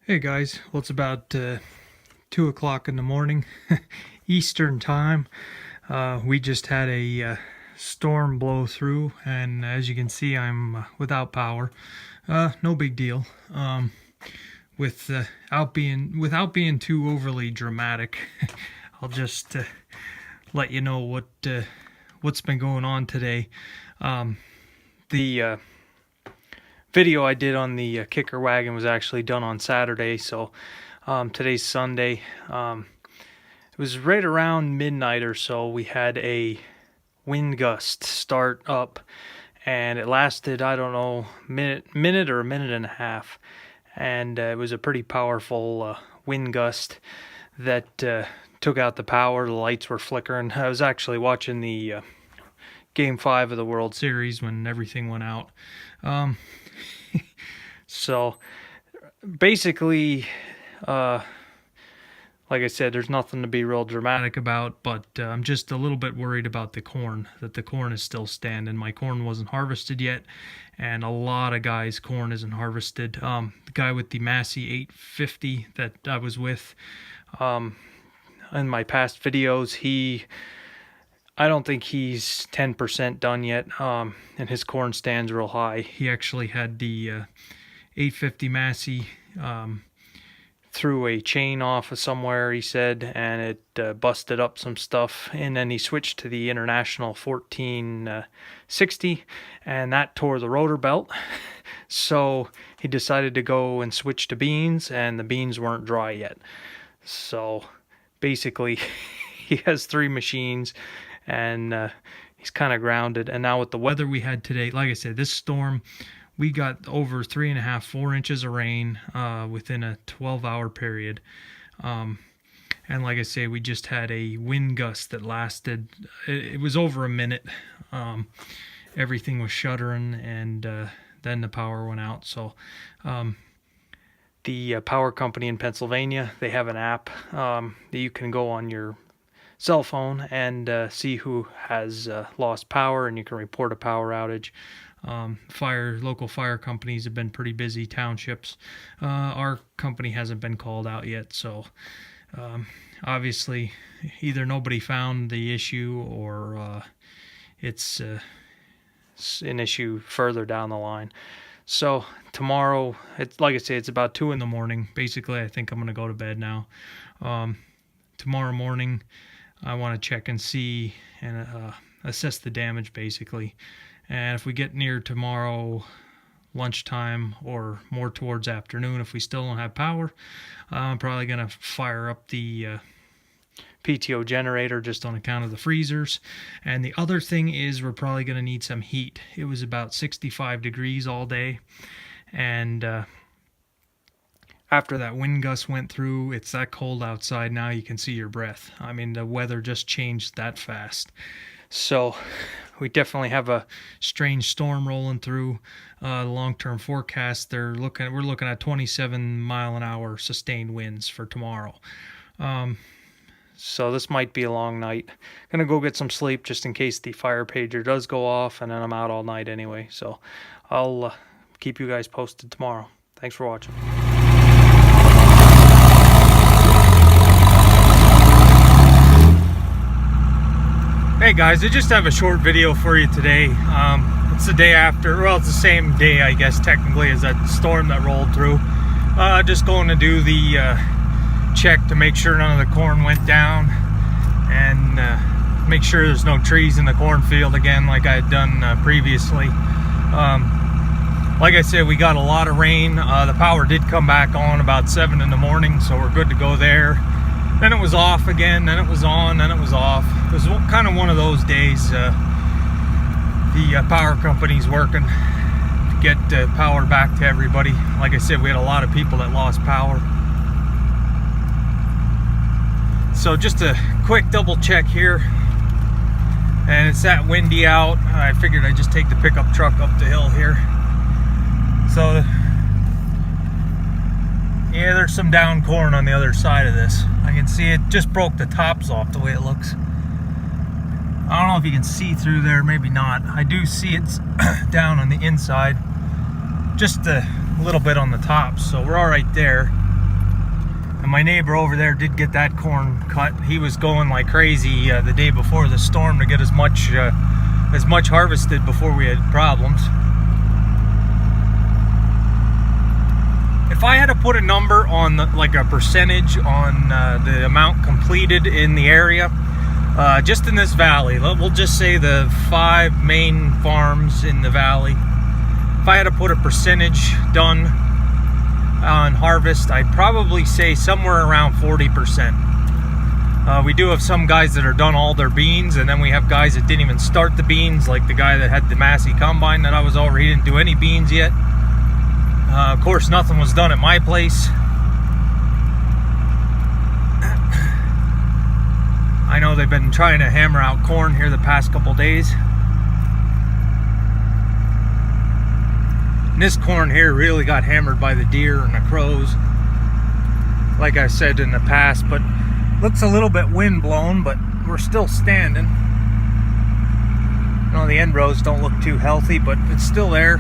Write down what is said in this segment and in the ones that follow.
Hey guys, well it's about 2 o'clock in the morning Eastern time. We just had a storm blow through, and as you can see I'm without power. No big deal. Without being too overly dramatic, I'll just let you know what's been going on today. The video I did on the kicker wagon was actually done on Saturday, so today's Sunday. It was right around midnight or so. We had a wind gust start up, and it lasted, I don't know, minute or a minute and a half, and it was a pretty powerful wind gust that took out the power. The lights were flickering. I was actually watching the Game 5 of the World Series when everything went out. So basically, like I said, there's nothing to be real dramatic about, but I'm just a little bit worried about the corn, that the corn is still standing. My corn wasn't harvested yet, and a lot of guys' corn isn't harvested. The guy with the Massey 850 that I was with in my past videos, I don't think he's 10% done yet, and his corn stands real high. He actually had the 850 Massey threw a chain off of somewhere, he said, and it busted up some stuff, and then he switched to the International 1460, and that tore the rotor belt. So he decided to go and switch to beans, and the beans weren't dry yet. So basically he has 3 machines, and he's kind of grounded. And now with the weather we had today, like I said, this storm, we got over 3.5, 4 inches of rain within a 12-hour period. And like I say, we just had a wind gust that lasted, it was over a minute. Everything was shuddering, and then the power went out. So the power company in Pennsylvania, they have an app that you can go on your cell phone and see who has lost power, and you can report a power outage. Local fire companies have been pretty busy, townships. Our company hasn't been called out yet, so obviously either nobody found the issue, or it's an issue further down the line. So tomorrow, it's like I say, it's about 2 in the morning. Basically, I think I'm going to go to bed now. Tomorrow morning, I want to check and see and assess the damage, basically. And if we get near tomorrow lunchtime or more towards afternoon, if we still don't have power, I'm probably going to fire up the PTO generator just on account of the freezers. And the other thing is, we're probably going to need some heat. It was about 65 degrees all day, and after that wind gust went through, it's that cold outside now you can see your breath. I mean, the weather just changed that fast. So we definitely have a strange storm rolling through. The long-term forecast, we're looking at 27 mile an hour sustained winds for tomorrow. So this might be a long night. Gonna go get some sleep just in case the fire pager does go off, and then I'm out all night anyway. So I'll keep you guys posted tomorrow. Thanks for watching. Hey guys, I just have a short video for you today. It's the day after, well, it's the same day, I guess, technically, as that storm that rolled through. Just going to do the check to make sure none of the corn went down, and make sure there's no trees in the cornfield again like I had done previously. Like I said, we got a lot of rain. The power did come back on about 7 in the morning, so we're good to go there. Then it was off again, then it was on, then it was off. It was kind of one of those days. The power company's working to get power back to everybody. Like I said, we had a lot of people that lost power. So just a quick double check here. And it's that windy out. I figured I'd just take the pickup truck up the hill here. So yeah, there's some down corn on the other side of this. I can see it just broke the tops off the way it looks. I don't know if you can see through there, maybe not. I do see it's down on the inside, just a little bit on the top, so we're all right there. And my neighbor over there did get that corn cut. He was going like crazy the day before the storm to get as much harvested before we had problems. If I had to put a number on like a percentage on the amount completed in the area, just in this valley, we'll just say the 5 main farms in the valley, if I had to put a percentage done on harvest, I'd probably say somewhere around 40%. We do have some guys that are done all their beans, and then we have guys that didn't even start the beans, like the guy that had the Massey combine that I was over. He didn't do any beans yet. Of course, nothing was done at my place. I know they've been trying to hammer out corn here the past couple days. And this corn here really got hammered by the deer and the crows, like I said in the past, but looks a little bit wind blown, but we're still standing. You know, the end rows don't look too healthy, but it's still there.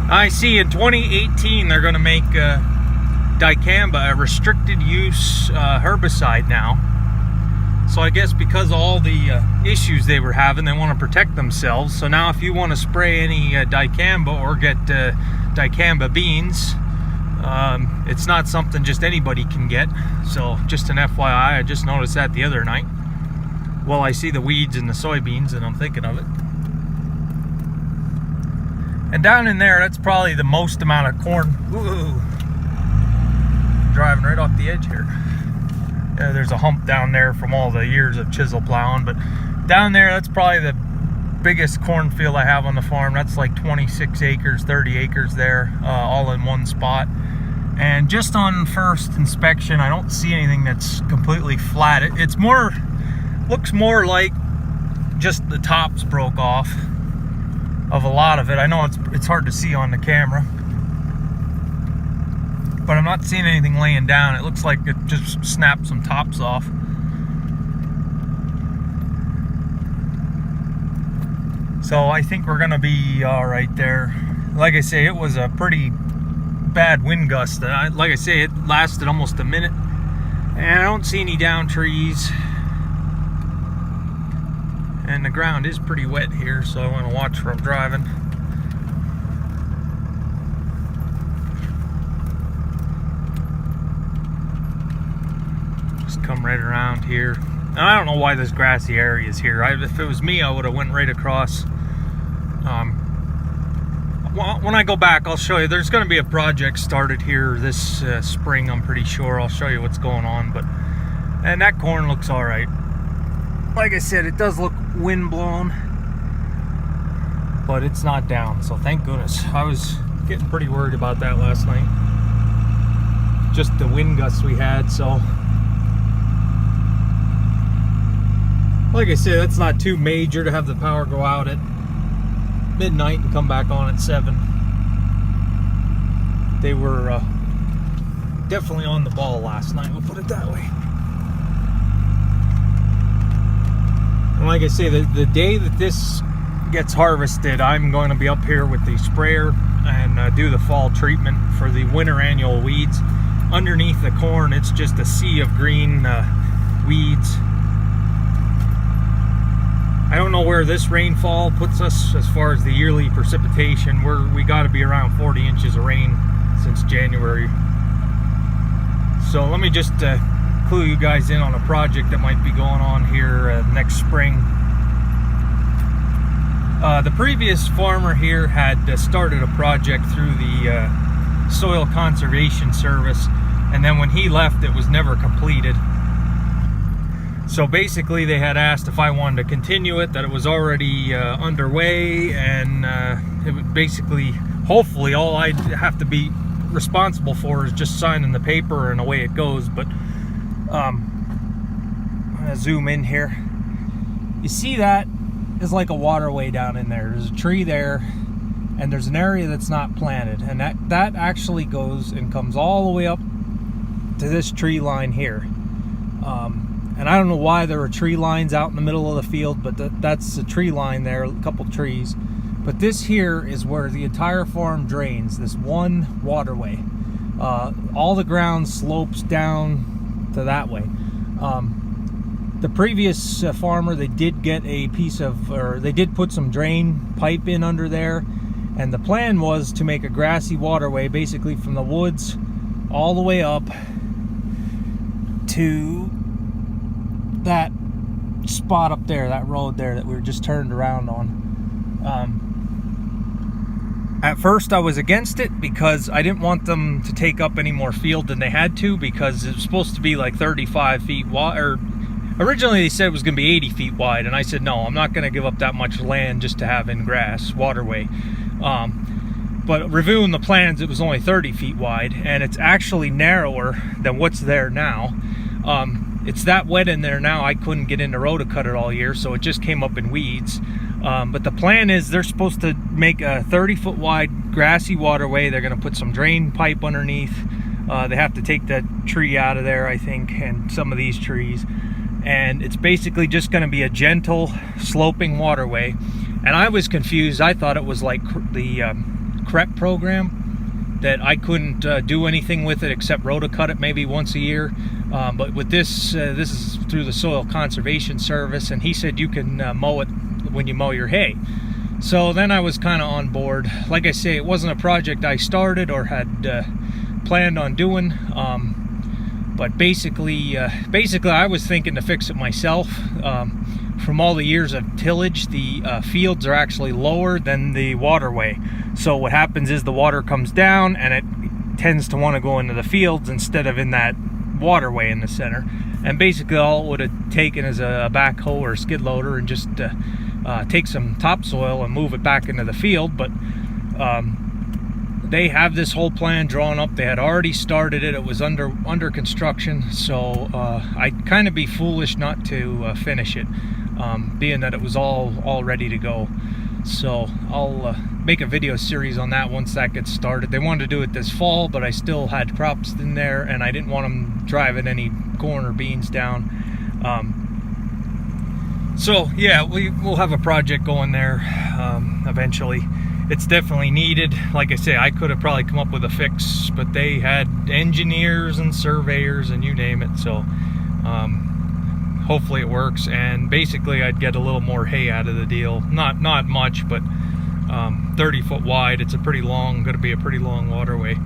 I see in 2018 they're going to make dicamba a restricted use herbicide now. So I guess because of all the issues they were having, they want to protect themselves. So now if you want to spray any dicamba or get dicamba beans, it's not something just anybody can get. So just an FYI, I just noticed that the other night. Well, I see the weeds in the soybeans and I'm thinking of it. And down in there, that's probably the most amount of corn. Ooh, driving right off the edge here. Yeah, there's a hump down there from all the years of chisel plowing, but down there, that's probably the biggest cornfield I have on the farm. That's like 26 acres, 30 acres there, all in one spot. And just on first inspection, I don't see anything that's completely flat. It's more, looks more like just the tops broke off of a lot of it. I know it's hard to see on the camera, but I'm not seeing anything laying down. It looks like it just snapped some tops off. So I think we're gonna be all right there. Like I say, it was a pretty bad wind gust. Like I say, it lasted almost a minute, and I don't see any down trees. And the ground is pretty wet here, so I want to watch where I'm driving. Just come right around here. And I don't know why this grassy area is here. If it was me, I would have went right across. When I go back, I'll show you. There's going to be a project started here this spring, I'm pretty sure. I'll show you what's going on. And that corn looks all right. Like I said, it does look wind blown, but it's not down, so thank goodness. I was getting pretty worried about that last night, just the wind gusts we had. So like I said, that's not too major to have the power go out at midnight and come back on at 7. They were definitely on the ball last night, we'll put it that way. And like I say, the day that this gets harvested, I'm going to be up here with the sprayer and do the fall treatment for the winter annual weeds. Underneath the corn, it's just a sea of green weeds. I don't know where this rainfall puts us as far as the yearly precipitation. We got to be around 40 inches of rain since January. So let me just clue you guys in on a project that might be going on here next spring. The previous farmer here had started a project through the Soil Conservation Service, and then when he left, it was never completed. So basically they had asked if I wanted to continue it, that it was already underway, and it would basically, hopefully, all I'd have to be responsible for is just signing the paper and away it goes. But I'm gonna zoom in here. You see that is like a waterway down in there. There's a tree there, and there's an area that's not planted, and that actually goes and comes all the way up to this tree line here. And I don't know why there are tree lines out in the middle of the field, but that's a tree line there, a couple trees. But this here is where the entire farm drains, this one waterway. All the ground slopes down to that way. The previous farmer, they did get a piece of, or they did put some drain pipe in under there, and the plan was to make a grassy waterway basically from the woods all the way up to that spot up there, that road there that we were just turned around on. At first I was against it because I didn't want them to take up any more field than they had to, because it was supposed to be like 35 feet wide, or originally they said it was going to be 80 feet wide, and I said no, I'm not going to give up that much land just to have in grass waterway. But reviewing the plans, it was only 30 feet wide, and it's actually narrower than what's there now. It's that wet in there now, I couldn't get in the road to cut it all year, so it just came up in weeds. But the plan is they're supposed to make a 30-foot wide grassy waterway. They're going to put some drain pipe underneath. They have to take that tree out of there, I think, and some of these trees. And it's basically just going to be a gentle sloping waterway. And I was confused. I thought it was like the CREP program, that I couldn't do anything with it except rotocut it maybe once a year. But with this, this is through the Soil Conservation Service, and he said you can mow it when you mow your hay. So then I was kind of on board. Like I say, it wasn't a project I started or had planned on doing. But basically I was thinking to fix it myself. From all the years of tillage, the fields are actually lower than the waterway. So what happens is the water comes down and it tends to want to go into the fields instead of in that waterway in the center. And basically all it would have taken is a backhoe or a skid loader and just take some topsoil and move it back into the field. But they have this whole plan drawn up. They had already started it. It was under construction, so I'd kind of be foolish not to finish it, being that it was all ready to go. So I'll make a video series on that once that gets started. They wanted to do it this fall, but I still had crops in there, and I didn't want them driving any corn or beans down. So yeah, we'll have a project going there eventually. It's definitely needed. Like I say, I could have probably come up with a fix, but they had engineers and surveyors and you name it. So hopefully it works, and basically I'd get a little more hay out of the deal. Not much, but 30 foot wide. It's a pretty long, going to be a pretty long waterway.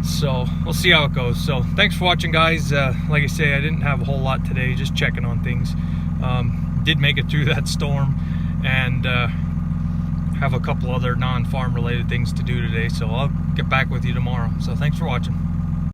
So we'll see how it goes. So thanks for watching, guys. Like I say, I didn't have a whole lot today, just checking on things. Did make it through that storm, and have a couple other non-farm related things to do today, so I'll get back with you tomorrow. So thanks for watching.